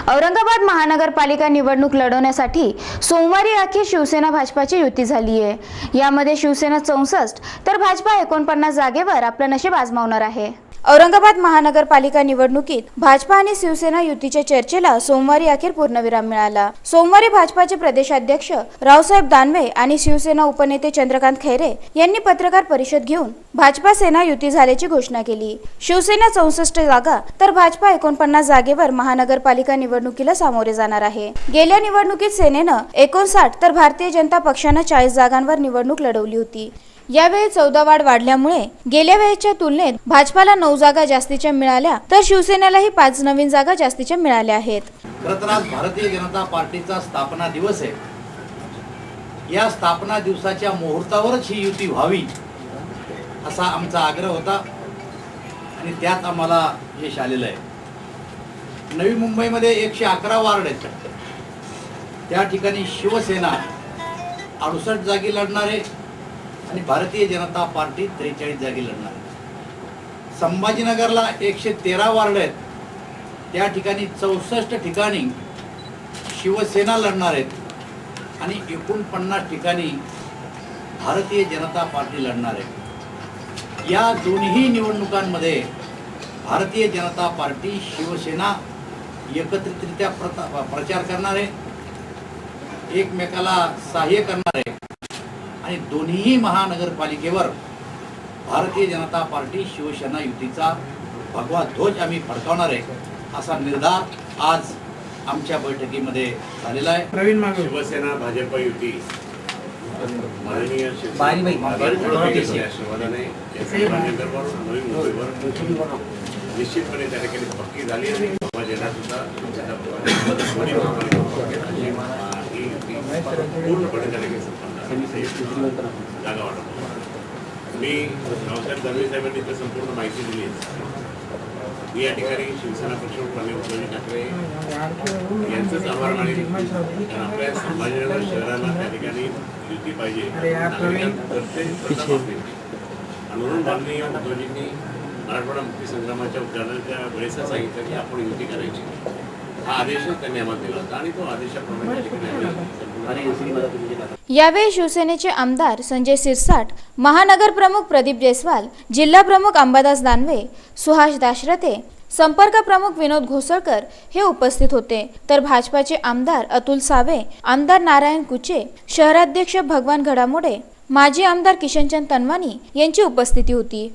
औरंगाबाद महानगरपालिका निवडणूक लढवण्यासाठी सोमवारी अखेर शिवसेना भाजपाची युती झाली आहे। यामध्ये शिवसेना 64 तर भाजपा 49 जागेवर आपलं नशीब आजमावणार आहे। औरंगाबाद महानगरपालिका निवडणुकीत भाजपा आणि शिवसेना युतीच्या चर्चेला सोमवारी अखेर पूर्णविराम मिळाला। सोमवारी भाजपाचे प्रदेशाध्यक्ष रावसाहेब दानवे आणि शिवसेना उपनेते चंद्रकांत खैरे यांनी पत्रकार परिषद घेऊन भाजपा सेना युती झाल्याची घोषणा केली। शिवसेना 64 जागा तर भाजपा 49 जागेवर महानगरपालिका निवडणुकीला सामोरे जाणार आहे। गेल्या निवडणुकीत सेनेनं 59 तर भारतीय जनता पक्षानं 40 जागांवर निवडणूक लढवली होती। यावेळी 14 वाढ वाढल्यामुळे गेल्या वेळेच्या तुलनेत भाजपाला 9 जागा जास्तीच्या मिळाल्या तर शिवसेनेलाही 5 नवीन जागा जास्तीच्या मिळाल्या आहेत। खरं तर आज भारतीय जनता पार्टीचा स्थापना दिवस आहे। या स्थापना दिवसाच्या मुहूर्तावरच ही युती व्हावी असा आमचा आग्रह होता आणि त्यात आम्हाला यश आलेलं आहे। नवी मुंबईमध्ये 111 वार्ड आहेत। त्या ठिकाणी शिवसेना 68 जागी लढणार आहे आणि भारतीय जनता पार्टी 43 जागी लढणार आहे। संभाजीनगरला 113 वार्ड आहेत। त्या ठिकाणी 64 ठिकाणी शिवसेना लढणार आहेत आणि 49 ठिकाणी भारतीय जनता पार्टी लढणार आहे। या दोन्ही निवडणुकांमध्ये भारतीय जनता पार्टी शिवसेना एकत्रितरित्या प्रचार करणार आहे, एकमेकाला सहाय्य करणार आहे आणि दोन्ही महानगरपालिकेवर भारतीय जनता पार्टी शिवसेना युतीचा भगवा ध्वज आम्ही फडकावणार आहे असा निर्धार आज आमच्या बैठकीमध्ये झालेला आहे। शिवसेना भाजप युती माननीय निश्चितपणे त्या ठिकाणी पक्की झाली आणि पूर्णपणे त्या ठिकाणी जागा वाटप। मी रावसाहेब दानवे साहेबांनी तर संपूर्ण माहिती दिली। मी या ठिकाणी शिवसेना पक्षप्रमुख उद्धव ठाकरे यांचंच आभार मानेन। आपल्या संभाजीनगर शहराला त्या ठिकाणी युती पाहिजे म्हणून माननीय उद्धवजींनी मराठवाडा मुक्ती संग्रामाच्या उद्घाटनाच्या वेळेस सांगितलं की आपण युती करायची। हा आदेशच त्यांनी आम्हाला दिला होता आणि तो आदेशाप्रमाणे यावेळी शिवसेनेचे आमदार संजय सिरसाट, महानगर प्रमुख प्रदीप जयस्वाल, जिल्हा प्रमुख अंबादास दानवे, सुहास दाशरथे, संपर्क प्रमुख विनोद घोसळकर हे उपस्थित होते। तर भाजपाचे आमदार अतुल सावे, आमदार नारायण कुचे, शहराध्यक्ष भगवान घडामोडे, माजी आमदार किशनचंद तनवानी यांची उपस्थिती होती।